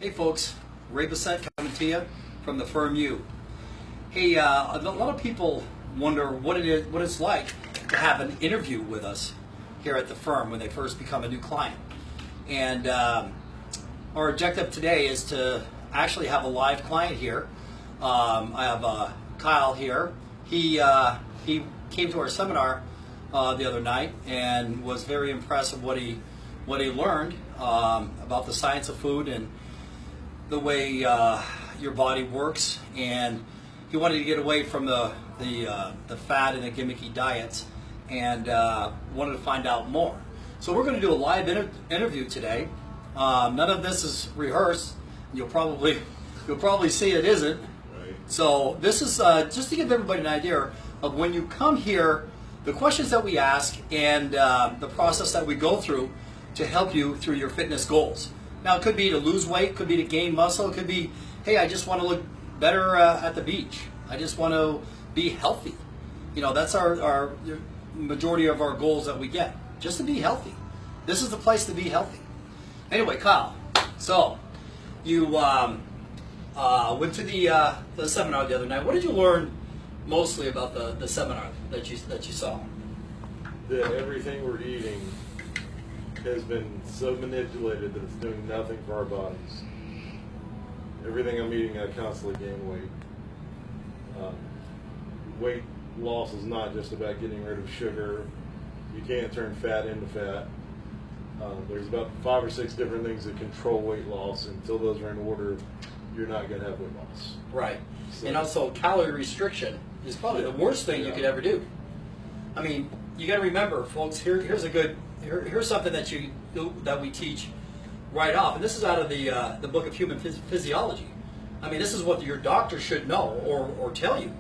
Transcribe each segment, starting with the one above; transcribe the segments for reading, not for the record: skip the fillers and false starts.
Hey folks, Ray Bessette coming to you from the firm U. Hey, a lot of people wonder what it's like to have an interview with us here at the firm when they first become a new client. And our objective today is to actually have a live client here. I have Kyle here. He came to our seminar the other night and was very impressed with what he learned about the science of food and the way your body works, and he wanted to get away from the fat and the gimmicky diets, and wanted to find out more. So we're going to do a live interview today. None of this is rehearsed. You'll probably see it isn't. Right. So this is just to give everybody an idea of when you come here, the questions that we ask and the process that we go through to help you through your fitness goals. Now, it could be to lose weight, could be to gain muscle, it could be, hey, I just want to look better at the beach. I just want to be healthy. You know, that's our majority of our goals that we get, just to be healthy. This is the place to be healthy. Anyway, Kyle, so you went to the seminar the other night. What did you learn mostly about the seminar that you saw? That everything we're eating has been so manipulated that it's doing nothing for our bodies. Everything I'm eating, I constantly gain weight. Weight loss is not just about getting rid of sugar. You can't turn fat into fat. There's about 5 or 6 different things that control weight loss. Until those are in order, you're not going to have weight loss. Right. So, and also, calorie restriction is probably the worst thing you could ever do. I mean, you got to remember, folks. Here's something that we teach right off, and this is out of the book of Human Physiology. I mean, this is what your doctor should know or tell you.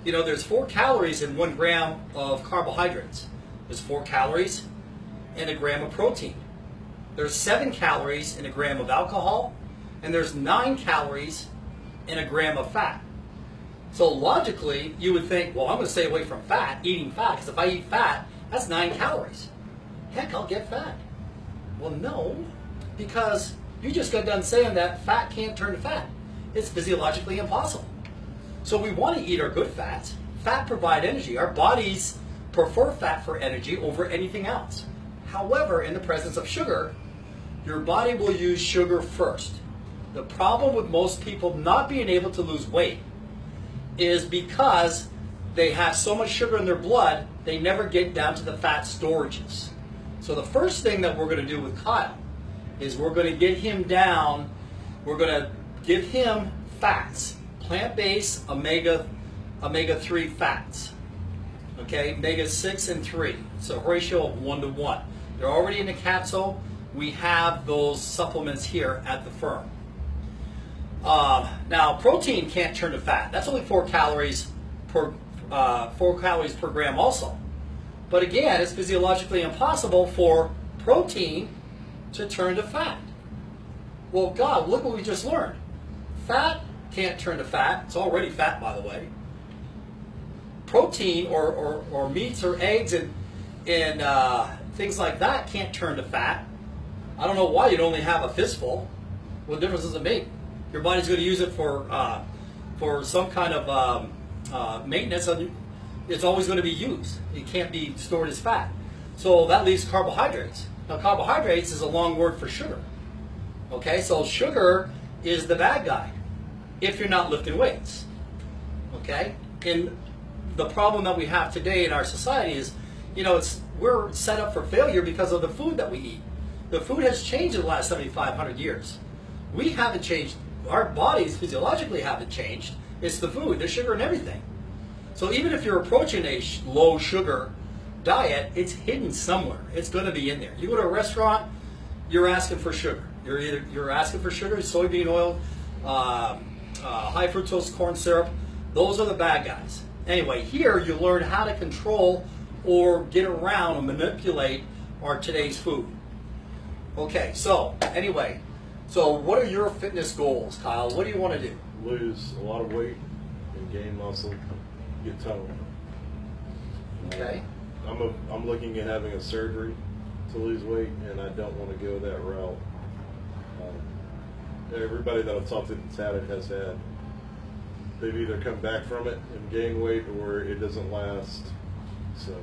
You know, there's 4 calories in 1 gram of carbohydrates. There's 4 calories in a gram of protein. There's 7 calories in a gram of alcohol, and there's 9 calories in a gram of fat. So logically, you would think, well, I'm going to stay away from eating fat, because if I eat fat, that's 9 calories. Heck, I'll get fat. Well, no, because you just got done saying that fat can't turn to fat. It's physiologically impossible. So we want to eat our good fats. Fat provide energy. Our bodies prefer fat for energy over anything else. However, in the presence of sugar, your body will use sugar first. The problem with most people not being able to lose weight is because they have so much sugar in their blood, they never get down to the fat storages. So the first thing that we're going to do with Kyle is we're going to get him down, we're going to give him fats, plant-based omega-3 fats, okay, omega-6 and 3. It's a ratio of 1 to 1. They're already in the capsule. We have those supplements here at the firm. Now, protein can't turn to fat. That's only 4 calories per gram also. But again, it's physiologically impossible for protein to turn to fat. Well, God, look what we just learned. Fat can't turn to fat. It's already fat, by the way. Protein or meats or eggs and things like that can't turn to fat. I don't know why you'd only have a fistful. What difference does it make? Your body's going to use it for some kind of maintenance. It's always going to be used. It can't be stored as fat. So that leaves carbohydrates. Now, carbohydrates is a long word for sugar. Okay, so sugar is the bad guy if you're not lifting weights. Okay, and the problem that we have today in our society is, you know, we're set up for failure because of the food that we eat. The food has changed in the last 7,500 years. We haven't changed. Our bodies physiologically haven't changed. It's the food, the sugar, and everything. So even if you're approaching a low sugar diet, it's hidden somewhere. It's going to be in there. You go to a restaurant, you're asking for sugar. You're asking for sugar, soybean oil, high fructose corn syrup. Those are the bad guys. Anyway, here you learn how to control or get around and manipulate today's food. Okay, so anyway, so what are your fitness goals, Kyle? What do you want to do? Lose a lot of weight and gain muscle, get toned. Okay. I'm looking at having a surgery to lose weight, and I don't want to go that route. everybody that I've talked to that's had it has had. They've either come back from it and gained weight, or it doesn't last. So,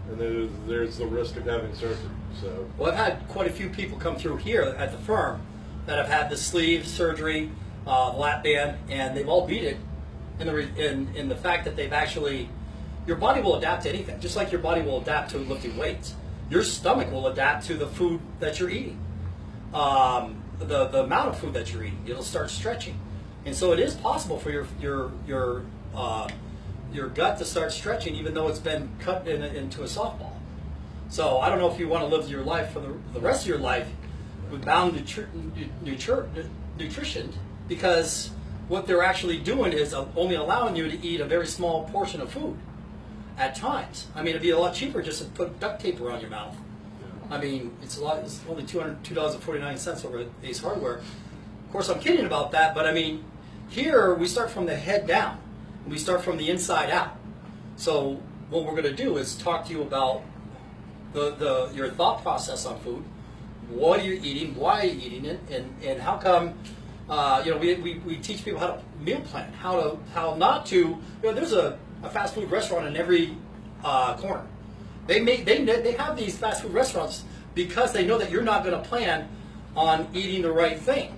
and there's the risk of having surgery. So, well, I've had quite a few people come through here at the firm that have had the sleeve surgery, lap band, and they've all beat it in the fact that they've actually, your body will adapt to anything, just like your body will adapt to lifting weights. Your stomach will adapt to the food that you're eating, the amount of food that you're eating. It'll start stretching, and so it is possible for your gut to start stretching, even though it's been cut into a softball. So I don't know if you want to live your life for the rest of your life with bound nutrition, because what they're actually doing is only allowing you to eat a very small portion of food at times. I mean, it'd be a lot cheaper just to put duct tape around your mouth. I mean, it's only $202.49 over at Ace Hardware. Of course, I'm kidding about that, but I mean, here we start from the head down. We start from the inside out. So what we're going to do is talk to you about your thought process on food. What are you eating? Why are you eating it? And how come? We teach people how to meal plan, how not to. There's a fast food restaurant in every corner. They have these fast food restaurants because they know that you're not going to plan on eating the right thing.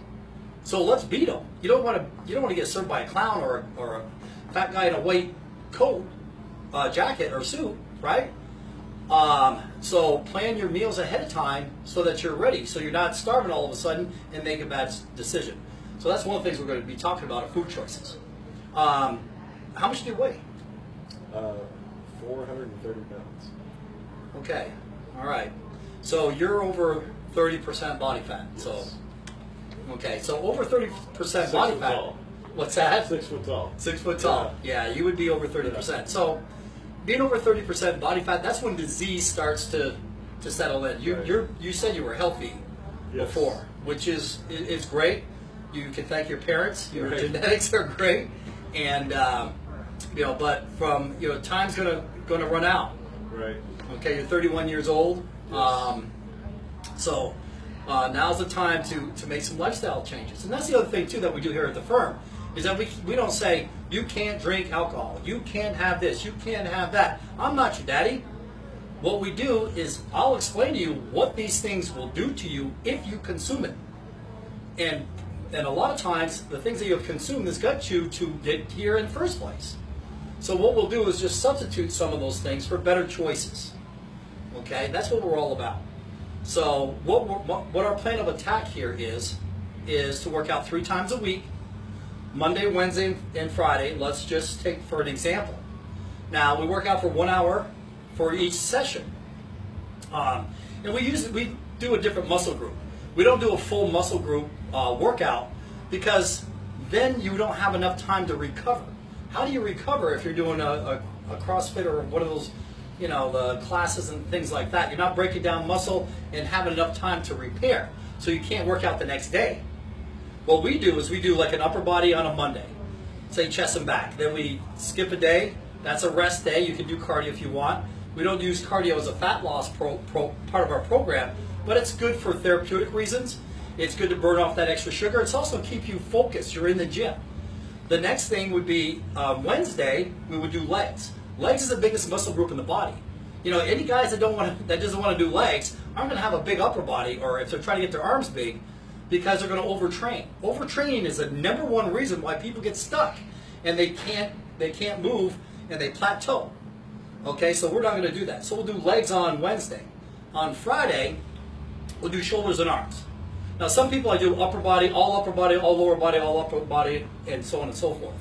So let's beat them. You don't want to get served by a clown or a fat guy in a white coat, jacket or suit, right? So plan your meals ahead of time so that you're ready, so you're not starving all of a sudden and make a bad decision. So that's one of the things we're going to be talking about, are food choices. How much do you weigh? 430 pounds. Okay, all right. So you're over 30% body fat. Yes. So, okay, so over 30% body fat. Tall. What's that? 6 foot tall. 6 foot tall. Yeah, you would be over 30%. Yeah. So being over 30% body fat, that's when disease starts to settle in. You said you were healthy before, which is great. You can thank your parents. Your genetics are great, and but from time's gonna run out. Right. Okay, you're 31 years old. Yes. So now's the time to make some lifestyle changes. And that's the other thing too that we do here at the firm, is that we don't say you can't drink alcohol, you can't have this, you can't have that. I'm not your daddy. What we do is I'll explain to you what these things will do to you if you consume it. And a lot of times the things that you have consumed has got you to get here in the first place. So what we'll do is just substitute some of those things for better choices. Okay, that's what we're all about. So what our plan of attack here is to work out 3 times a week, Monday, Wednesday, and Friday. Let's just take for an example. Now we work out for 1 hour for each session, and we do a different muscle group. We don't do a full muscle group workout, because then you don't have enough time to recover. How do you recover if you're doing a CrossFit or one of those, the classes and things like that? You're not breaking down muscle and having enough time to repair, so you can't work out the next day. What we do is we do like an upper body on a Monday, say chest and back. Then we skip a day. That's a rest day. You can do cardio if you want. We don't use cardio as a fat loss part of our program, but it's good for therapeutic reasons. It's good to burn off that extra sugar. It's also keep you focused. You're in the gym. The next thing would be Wednesday. We would do legs. Legs is the biggest muscle group in the body. Any guys that doesn't want to do legs aren't going to have a big upper body, or if they're trying to get their arms big, because they're going to overtrain. Overtraining is the #1 reason why people get stuck and they can't move and they plateau. Okay, so we're not going to do that. So we'll do legs on Wednesday. On Friday, we'll do shoulders and arms. Now, some people I do upper body, all lower body, all upper body, and so on and so forth.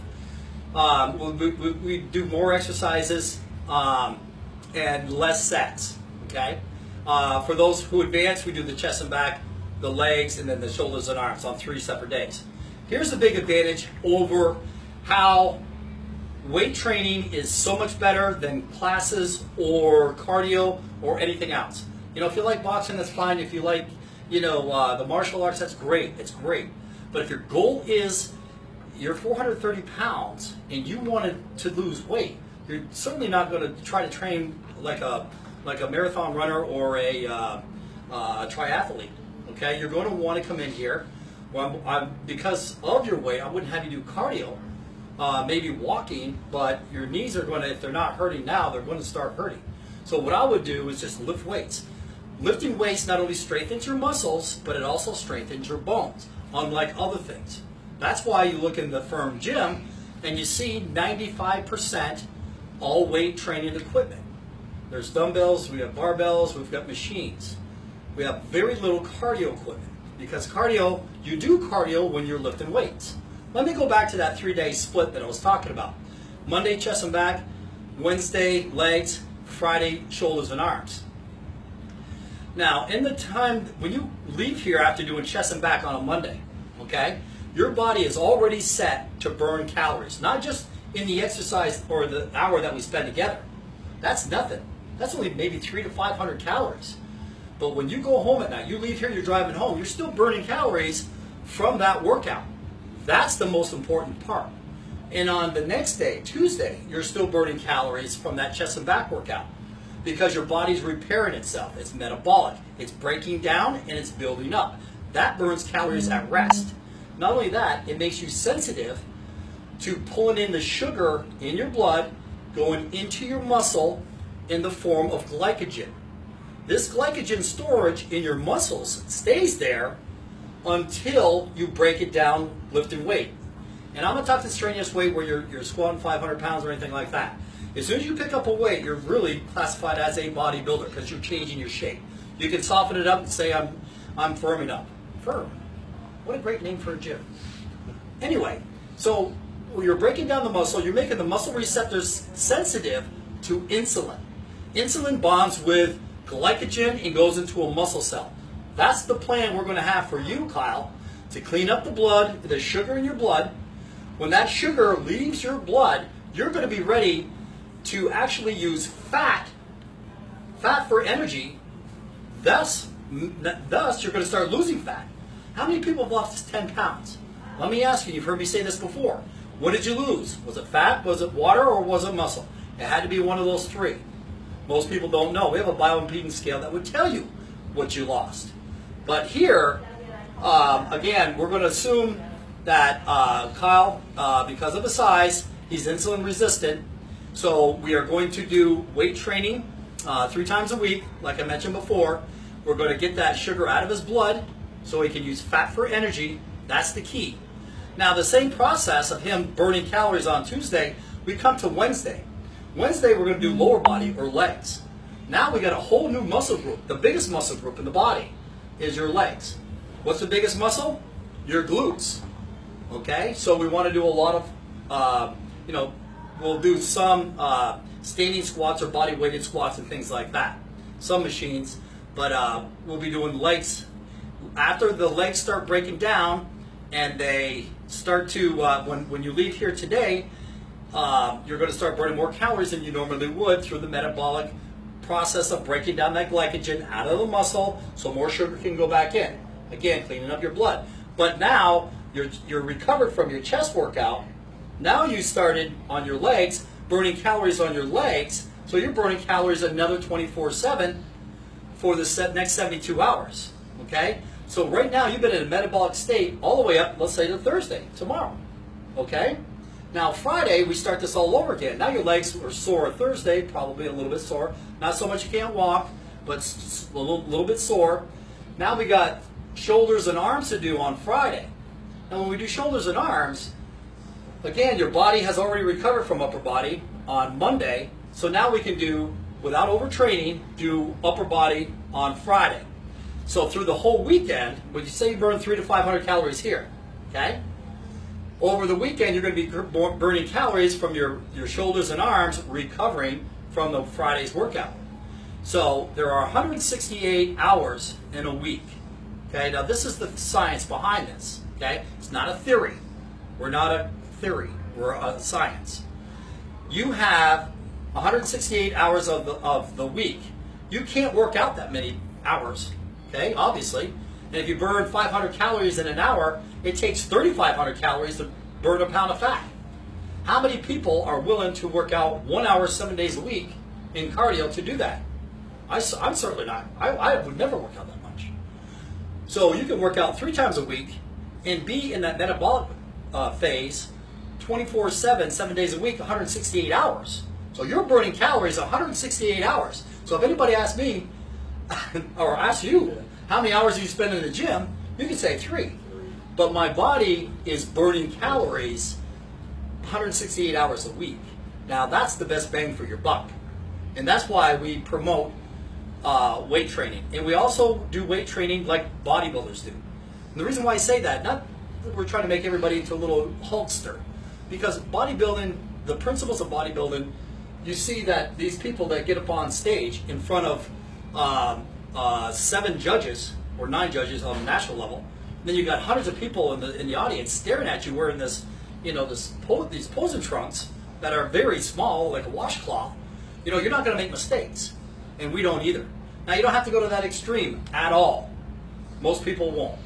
We do more exercises and less sets. Okay. For those who advance, we do the chest and back, the legs, and then the shoulders and arms on 3 separate days. Here's the big advantage over how weight training is so much better than classes or cardio or anything else. If you like boxing, that's fine. If you like, the martial arts, that's great. It's great. But if your goal is you're 430 pounds and you wanted to lose weight, you're certainly not going to try to train like a marathon runner or a triathlete. Okay, you're going to want to come in here Well, because of your weight, I wouldn't have you do cardio, maybe walking, but your knees are going to, if they're not hurting now, they're going to start hurting. So what I would do is just lift weights. Lifting weights not only strengthens your muscles, but it also strengthens your bones, unlike other things. That's why you look in the firm gym and you see 95% all weight training equipment. There's dumbbells, we have barbells, we've got machines. We have very little cardio equipment because cardio, you do cardio when you're lifting weights. Let me go back to that 3-day split that I was talking about. Monday, chest and back, Wednesday, legs, Friday, shoulders and arms. Now, in the time, when you leave here after doing chest and back on a Monday, okay, your body is already set to burn calories, not just in the exercise or the hour that we spend together. That's nothing. That's only maybe 300 to 500 calories. But when you go home at night, you leave here, you're driving home, you're still burning calories from that workout. That's the most important part. And on the next day, Tuesday, you're still burning calories from that chest and back workout because your body's repairing itself. It's metabolic. It's breaking down and it's building up. That burns calories at rest. Not only that, it makes you sensitive to pulling in the sugar in your blood, going into your muscle in the form of glycogen. This glycogen storage in your muscles stays there until you break it down lifting weight. And I'm not talking strenuous weight where you're squatting 500 pounds or anything like that. As soon as you pick up a weight, you're really classified as a bodybuilder because you're changing your shape. You can soften it up and say, I'm firming up. Firm. What a great name for a gym. Anyway, so you're breaking down the muscle, you're making the muscle receptors sensitive to insulin. Insulin bonds with glycogen and goes into a muscle cell. That's the plan we're going to have for you, Kyle, to clean up the blood, the sugar in your blood. When that sugar leaves your blood, you're going to be ready to actually use fat for energy. Thus, you're going to start losing fat. How many people have lost 10 pounds? Let me ask you, you've heard me say this before. What did you lose? Was it fat, was it water, or was it muscle? It had to be one of those three. Most people don't know. We have a bioimpedance scale that would tell you what you lost. But here, again, we're going to assume that Kyle, because of his size, he's insulin resistant. So we are going to do weight training 3 times a week, like I mentioned before. We're going to get that sugar out of his blood so he can use fat for energy. That's the key. Now, the same process of him burning calories on Tuesday, we come to Wednesday. Wednesday, we're going to do lower body or legs. Now we got a whole new muscle group. The biggest muscle group in the body is your legs. What's the biggest muscle? Your glutes. Okay, so we want to do a lot of, we'll do some standing squats or body weighted squats and things like that. Some machines, but we'll be doing legs. After the legs start breaking down and they start to, when you leave here today, you're going to start burning more calories than you normally would through the metabolic process of breaking down that glycogen out of the muscle so more sugar can go back in. Again, cleaning up your blood. But now you're recovered from your chest workout. Now you started on your legs, burning calories on your legs, so you're burning calories another 24/7 for the next 72 hours. Okay? So right now you've been in a metabolic state all the way up, let's say, to Thursday, tomorrow. Okay? Now Friday, we start this all over again. Now your legs are sore Thursday, probably a little bit sore. Not so much you can't walk, but a little bit sore. Now we got shoulders and arms to do on Friday. Now when we do shoulders and arms, again, your body has already recovered from upper body on Monday, so now we can do, without overtraining, do upper body on Friday. So through the whole weekend, when you say you burn 300 to 500 calories here, okay? Over the weekend, you're going to be burning calories from your shoulders and arms, recovering from the Friday's workout. So there are 168 hours in a week. Okay, now this is the science behind this. Okay, it's not a theory. We're not a theory. We're a science. You have 168 hours of the week. You can't work out that many hours. Okay, obviously. And if you burn 500 calories in an hour, it takes 3,500 calories to burn a pound of fat. How many people are willing to work out 1 hour, 7 days a week in cardio to do that? I'm certainly not. I would never work out that much. So you can work out 3 times a week and be in that metabolic phase 24/7, 7 days a week, 168 hours. So you're burning calories 168 hours. So if anybody asks me, or asks you, how many hours do you spend in the gym, you can say 3. But my body is burning calories 168 hours a week. Now that's the best bang for your buck. And that's why we promote weight training. And we also do weight training like bodybuilders do. And the reason why I say that, not that we're trying to make everybody into a little Hulkster, because bodybuilding, the principles of bodybuilding, you see that these people that get up on stage in front of 7 judges or 9 judges on the national level, then you got hundreds of people in the audience staring at you wearing this, these posing trunks that are very small, like a washcloth. You're not going to make mistakes, and we don't either. Now, you don't have to go to that extreme at all. Most people won't,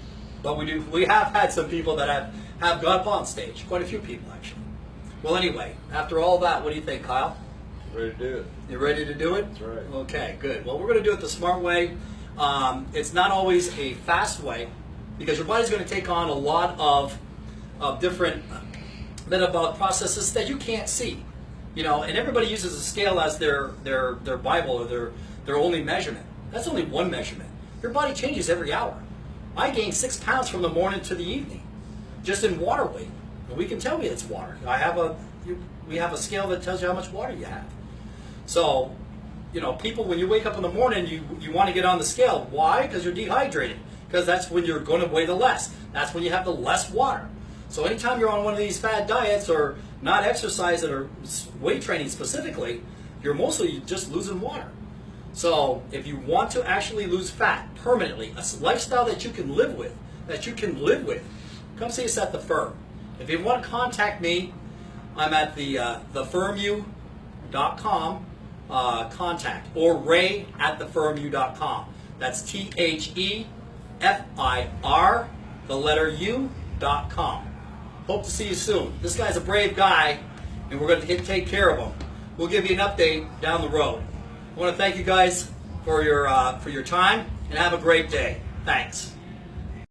but we do. We have had some people that have got up on stage. Quite a few people, actually. Well, anyway, after all that, what do you think, Kyle? Ready to do it. You ready to do it? That's right. Okay, good. Well, we're going to do it the smart way. It's not always a fast way, because your body's going to take on a lot of different metabolic processes that you can't see. And everybody uses a scale as their Bible or their only measurement. That's only one measurement. Your body changes every hour. I gained 6 pounds from the morning to the evening, just in water weight. And we can tell you it's water. We have a scale that tells you how much water you have. So, people, when you wake up in the morning, you want to get on the scale. Why? Because you're dehydrated. Because that's when you're going to weigh the less. That's when you have the less water. So anytime you're on one of these fad diets or not exercising or weight training specifically, you're mostly just losing water. So if you want to actually lose fat permanently, a lifestyle that you can live with, come see us at the firm. If you want to contact me, I'm at thefirmu.com contact, or Ray at thefirmu.com. That's THEFIR, the letter U.com. Hope to see you soon. This guy's a brave guy, and we're going to take care of him. We'll give you an update down the road. I want to thank you guys for your time, and have a great day. Thanks.